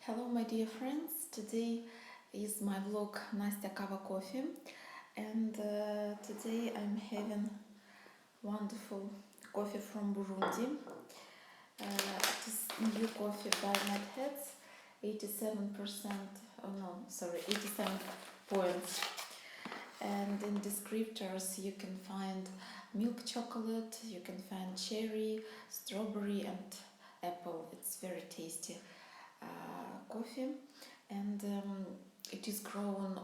Hello my dear friends, today is my vlog Nastya Kava Coffee and today I'm having wonderful coffee from Burundi. It is new coffee by Medheads, 87 points, and in descriptors you can find milk chocolate, you can find cherry, strawberry and apple. It's very tasty coffee, and it is grown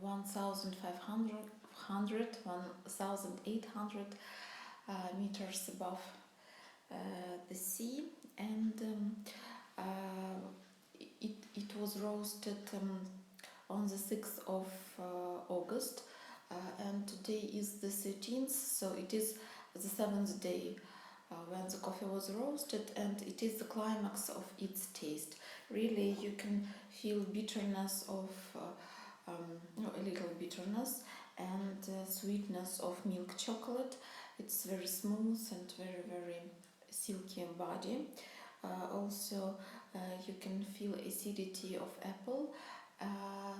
1,800 meters above the sea, and it was roasted on the 6th of August, and today is the 13th, so it is the 7th day when the coffee was roasted, and it is the climax of its taste. Really, you can feel bitterness of a little bitterness and sweetness of milk chocolate. It's very smooth and very silky in body. Also, you can feel acidity of apple,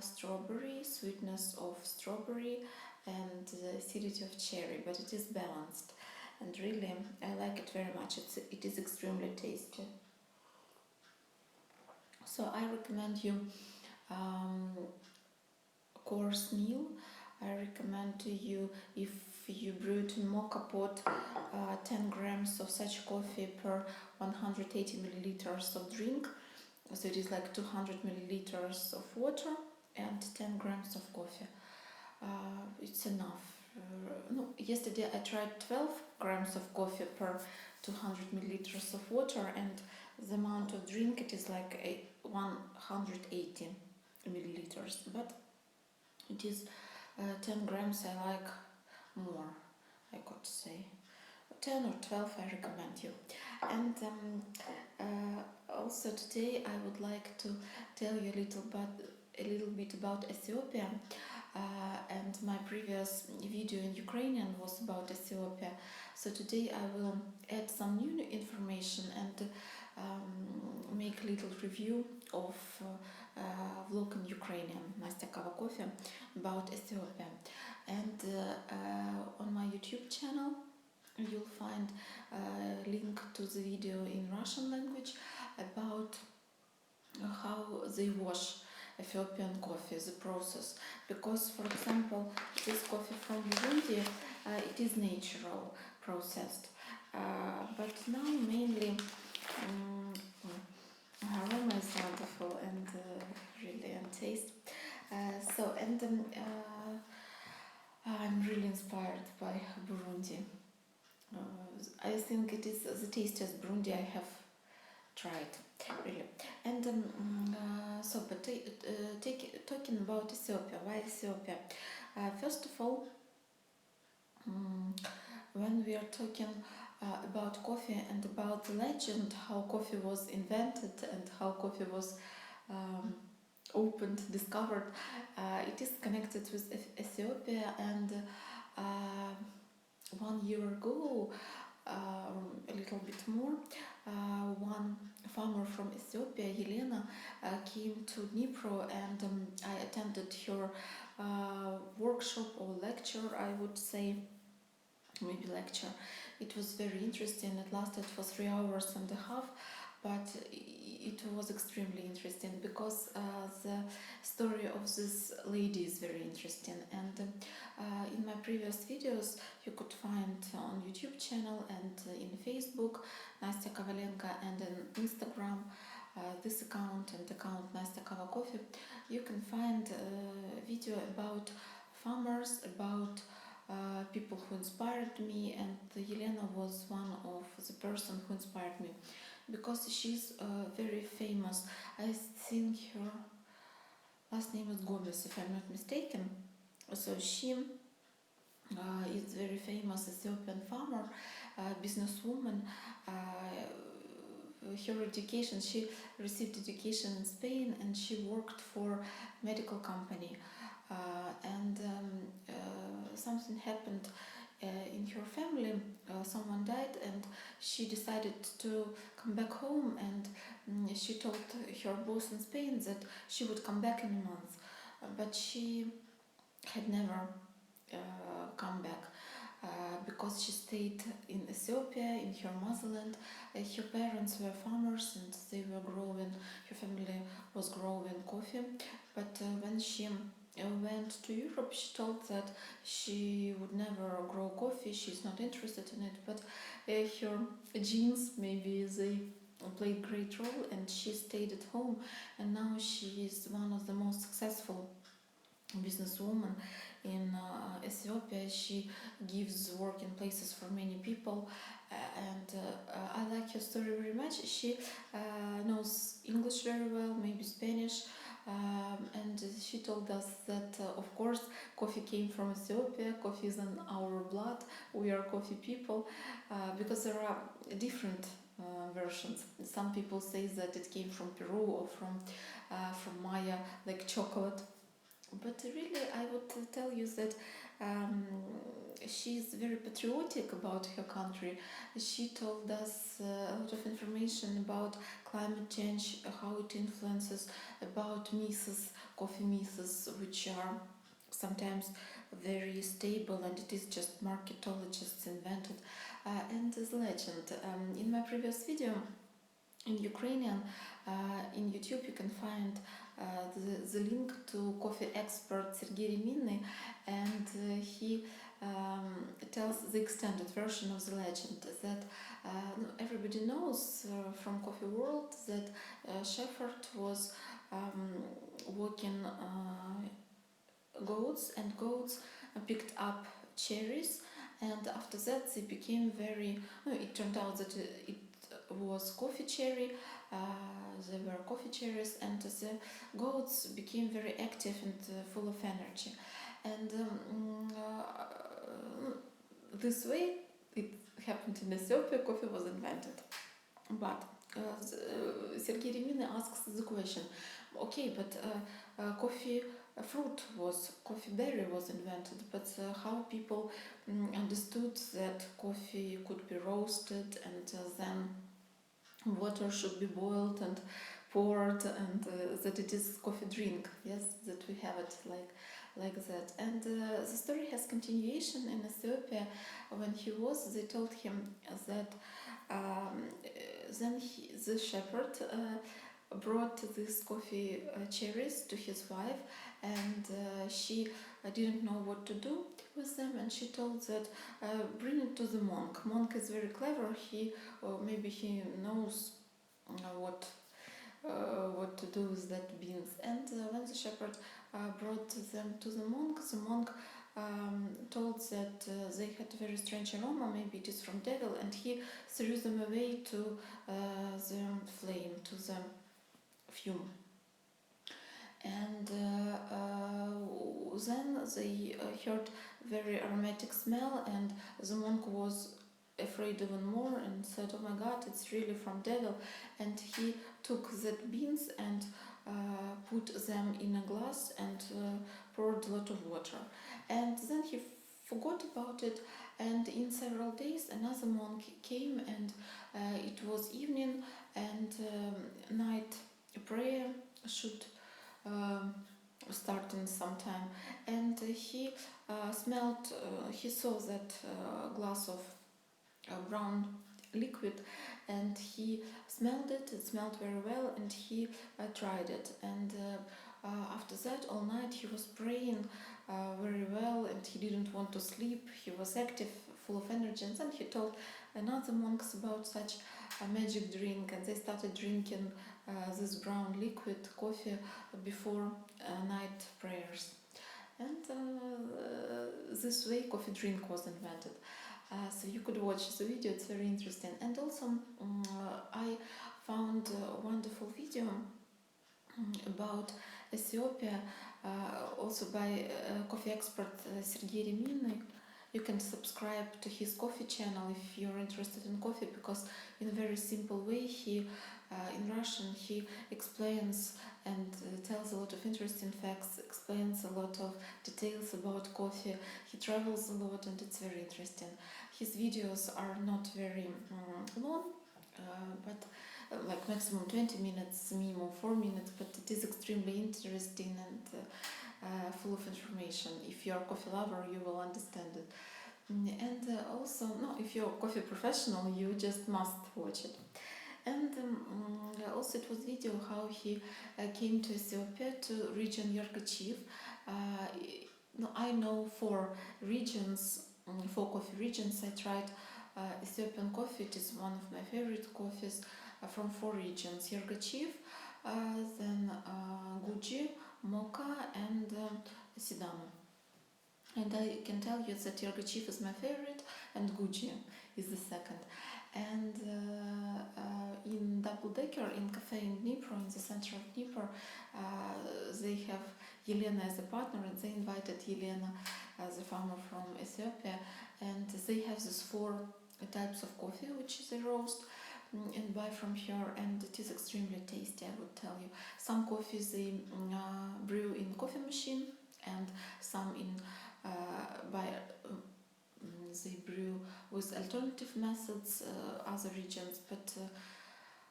strawberry, sweetness of strawberry, and the acidity of cherry, but it is balanced. And really, I like it very much. It is extremely tasty. So I recommend you course meal. I recommend to you, if you brew it in mocha pot, 10 grams of such coffee per 180 milliliters of drink. So it is like 200 milliliters of water and 10 grams of coffee. It's enough. Yesterday I tried 12 grams of coffee per 200 milliliters of water, and the amount of drink, it is like 180 milliliters, but it is 10 grams I like more, I could say. 10 or 12 I recommend you. And also today I would like to tell you a little bit about Ethiopia. And my previous video in Ukrainian was about Ethiopia. So today I will add some new information and make a little review of vlog in Ukrainian, Nastya Kava Coffee, about Ethiopia. And on my YouTube channel you'll find a link to the video in Russian language about how they wash Ethiopian coffee, the process. Because, for example, this coffee from Burundi, it is natural processed, but now mainly aroma is wonderful and really and taste. I'm really inspired by Burundi. I think it is the tastiest Burundi I have tried, really. And talking about Ethiopia, why Ethiopia? First of all, when we are talking about coffee and about the legend, how coffee was invented and how coffee was opened, discovered, it is connected with Ethiopia. And 1 year ago, a little bit more, one farmer from Ethiopia, Yelena, came to Dnipro, and I attended her workshop or lecture, I would say, maybe lecture. It was very interesting. It lasted for 3 hours and a half, but it was extremely interesting because the story of this lady is very interesting. And in my previous videos you could find on YouTube channel and in Facebook Nastya Kovalenko, and in Instagram this account and account Nastya Kava Coffee, you can find a video about farmers, about people who inspired me, and Yelena was one of the person who inspired me because she's very famous. I think her last name is Gomez, if I'm not mistaken. So she is very famous Ethiopian farmer, businesswoman. Her education, she received education in Spain, and she worked for medical company. And something happened in her family someone died, and she decided to come back home, and she told her boss in Spain that she would come back in a month, but she had never come back because she stayed in Ethiopia, in her motherland. Her parents were farmers and they were growing, her family was growing coffee. But when she went to Europe, she told that she would never grow coffee, she's not interested in it. But her genes, maybe they played great role, and she stayed at home, and now she is one of the most successful businesswoman in Ethiopia. She gives working places for many people, and I like her story very much. She knows English very well, maybe Spanish, and she told us that of course coffee came from Ethiopia, coffee is in our blood, we are coffee people, because there are different versions. Some people say that it came from Peru or from Maya, like chocolate. But really, I would tell you that she's very patriotic about her country. She told us a lot of information about climate change, how it influences, about myths, coffee myths, which are sometimes very stable, and it is just marketologists invented, and the legend. In my previous video, in Ukrainian, in YouTube, you can find the link to coffee expert Sergei Reminny, and he tells the extended version of the legend that everybody knows from coffee world that Shepherd was walking goats, and goats picked up cherries, and after that they became very, it turned out that it was coffee cherry, they were coffee cherries, and the goats became very active and full of energy, and this way it happened in Ethiopia, coffee was invented. But Sergei Reminny asks the question, okay, but coffee coffee berry was invented, but how people understood that coffee could be roasted, and then water should be boiled and poured, and that it is coffee drink, yes, that we have it like that. And the story has continuation in Ethiopia. When they told him that then the shepherd brought these coffee cherries to his wife, and she didn't know what to do with them, and she told that bring it to the monk. Monk is very clever, maybe he knows what to do with that beans. And when the shepherd brought them to the monk told that they had a very strange aroma, maybe it is from devil, and he threw them away to the flame, to the fume. And then they heard very aromatic smell, and the monk was afraid even more and said, oh my god, it's really from devil. And he took that beans and put them in a glass and poured a lot of water, and then he forgot about it. And in several days another monk came, and it was evening, and night prayer should start in some time, and he he saw that glass of brown liquid, and he smelled it. It smelled very well, and he tried it, and after that all night he was praying very well, and he didn't want to sleep. He was active, full of energy, and then he told another monks about such a magic drink, and they started drinking this brown liquid coffee before night prayers, and this way coffee drink was invented. So you could watch the video, it's very interesting. And also I found a wonderful video about Ethiopia, also by coffee expert Sergei Reminny. You can subscribe to his coffee channel if you're interested in coffee, because in a very simple way he in Russian. He explains and tells a lot of interesting facts, explains a lot of details about coffee. He travels a lot and it's very interesting. His videos are not very long, but like maximum 20 minutes, minimum 4 minutes, but it is extremely interesting and full of information. If you're a coffee lover, you will understand it. And also, no, if you're a coffee professional, you just must watch it. And also it was video how he came to Ethiopia, to region Yergachiv. No, I know 4 regions, 4 coffee regions. I tried Ethiopian coffee. It is one of my favorite coffees from 4 regions: Yergachiv, then Guji, Mocha, and Sidamo. And I can tell you that Yergachiv is my favorite and Guji is the second. And in Double Decker, in cafe in Dnipro, in the center of Dnipro, they have Yelena as a partner, and they invited Yelena as a farmer from Ethiopia, and they have these 4 types of coffee which they roast and buy from here, and it is extremely tasty, I would tell you. Some coffees they brew in coffee machine, and some in they brew with alternative methods, other regions, but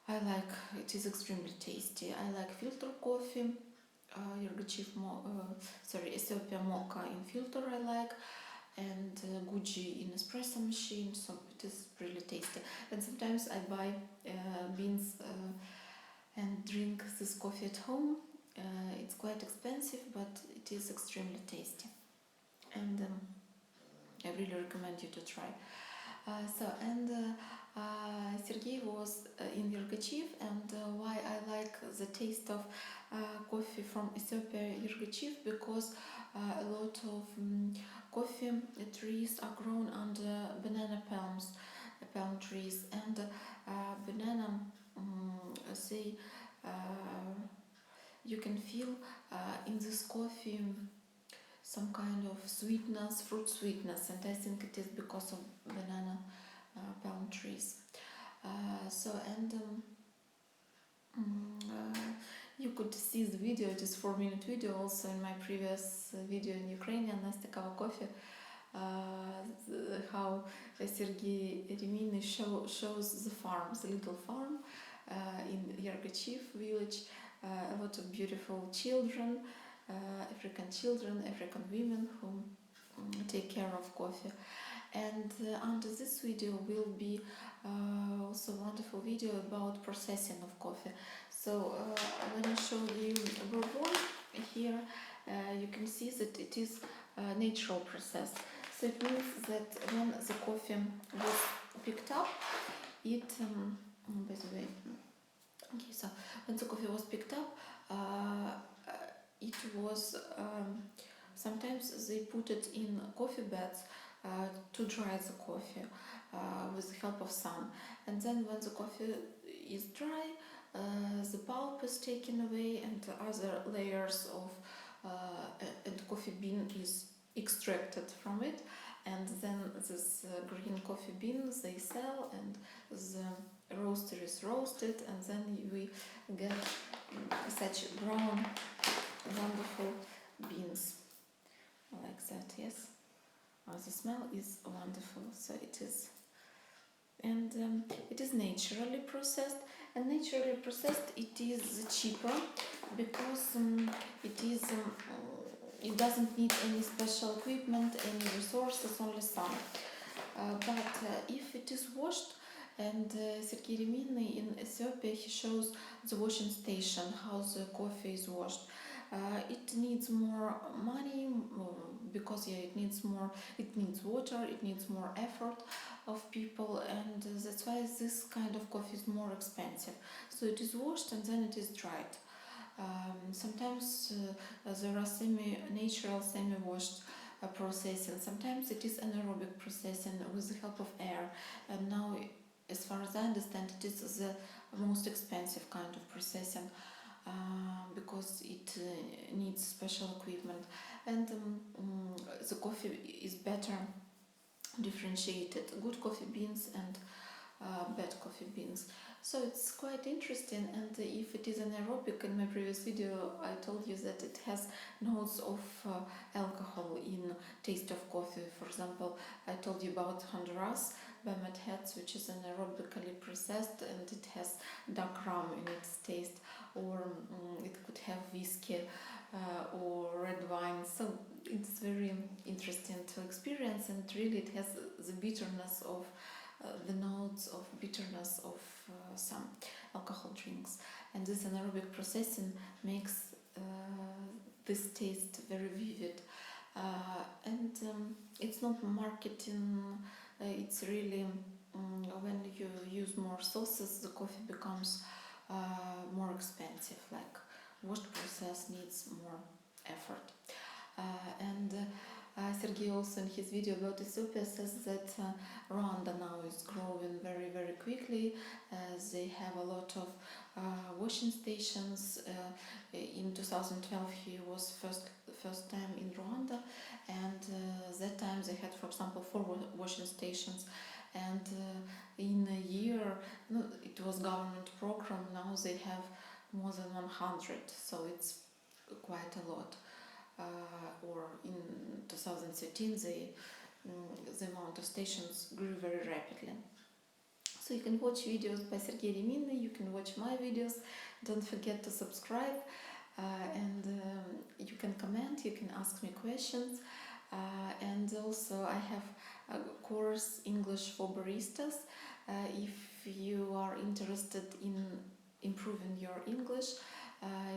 I like, it is extremely tasty. I like filter coffee, Ethiopia mocha in filter I like, and Guji in espresso machine, so it is really tasty. And sometimes I buy beans and drink this coffee at home. It's quite expensive, but it is extremely tasty, and I really recommend you to try. Sergey was in Yergachiv, and why I like the taste of coffee from Ethiopia Yergachiv, because a lot of coffee trees are grown under banana palm trees, and banana they you can feel in this coffee some kind of sweetness, fruit sweetness, and I think it is because of banana palm trees. You could see the video, it is 4-minute video also in my previous video in Ukrainian, Nastya Kava Coffee, how Sergey Reminy shows the farm, the little farm in Yergachiv village, a lot of beautiful children, African children, African women who take care of coffee. And under this video will be also a wonderful video about processing of coffee. So when I show you bourbon here, you can see that it is a natural process. So it means that when the coffee was picked up, it by the way, okay, so when the coffee was picked up, it was sometimes they put it in coffee beds to dry the coffee with the help of sun, and then when the coffee is dry, the pulp is taken away and other layers of and coffee bean is extracted from it, and then this green coffee beans they sell, and the roaster is roasted, and then we get such brown wonderful beans like that. Yes, the smell is wonderful. So it is, and it is naturally processed, and naturally processed it is cheaper because it doesn't need any special equipment, any resources, only sun. But if it is washed, and Sergey Reminy in Ethiopia, he shows the washing station, how the coffee is washed. It needs more money because it needs water, it needs more effort of people, and that's why this kind of coffee is more expensive. So it is washed and then it is dried. Sometimes there are semi-natural, semi-washed processing. Sometimes it is anaerobic processing with the help of air, and now, as far as I understand, it is the most expensive kind of processing because it needs special equipment, and the coffee is better differentiated, good coffee beans and bad coffee beans. So it's quite interesting, and if it is an aerobic, in my previous video I told you that it has notes of alcohol in taste of coffee. For example, I told you about Honduras by Mad Hats, which is an aerobically processed, and it has dark rum in its taste, or it could have whiskey or red wine. So it's very interesting to experience, and really it has the bitterness of the notes of bitterness of some alcohol drinks, and this anaerobic processing makes this taste very vivid, and it's not marketing, it's really when you use more sauces the coffee becomes more expensive, like washed process needs more effort, and Sergey also in his video about Ethiopia says that Rwanda now is growing very very quickly, as they have a lot of washing stations. In 2012 he was first time in Rwanda, and that time they had, for example, 4 washing stations, and in a year, no, it was government program, now they have more than 100, so it's quite a lot. Or in 2013 the amount of stations grew very rapidly. So you can watch videos by Sergey Reminin, you can watch my videos, don't forget to subscribe, and you can comment, you can ask me questions, and also I have a course English for baristas. If you are interested in improving your English,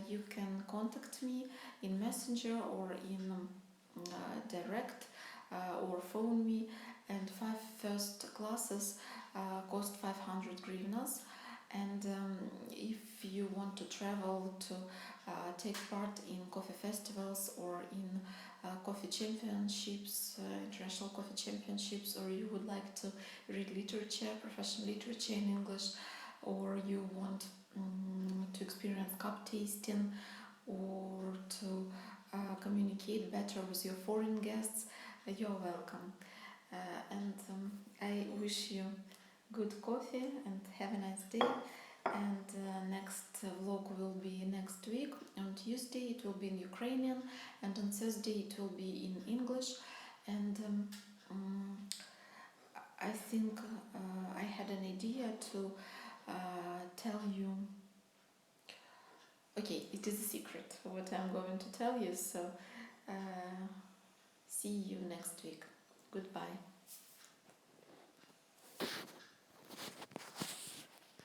you can contact me in Messenger or in direct, or phone me, and 5 first classes cost 500 hryvnias, and if you want to travel to take part in coffee festivals or in coffee championships, international coffee championships, or you would like to read literature, professional literature in English, or you want to experience cup tasting, or to communicate better with your foreign guests, you're welcome. And I wish you good coffee and have a nice day. And next vlog will be next week. On Tuesday it will be in Ukrainian, and on Thursday it will be in English. And I think I had an idea to tell you. Okay, it is a secret what I'm going to tell you, so see you next week. Goodbye.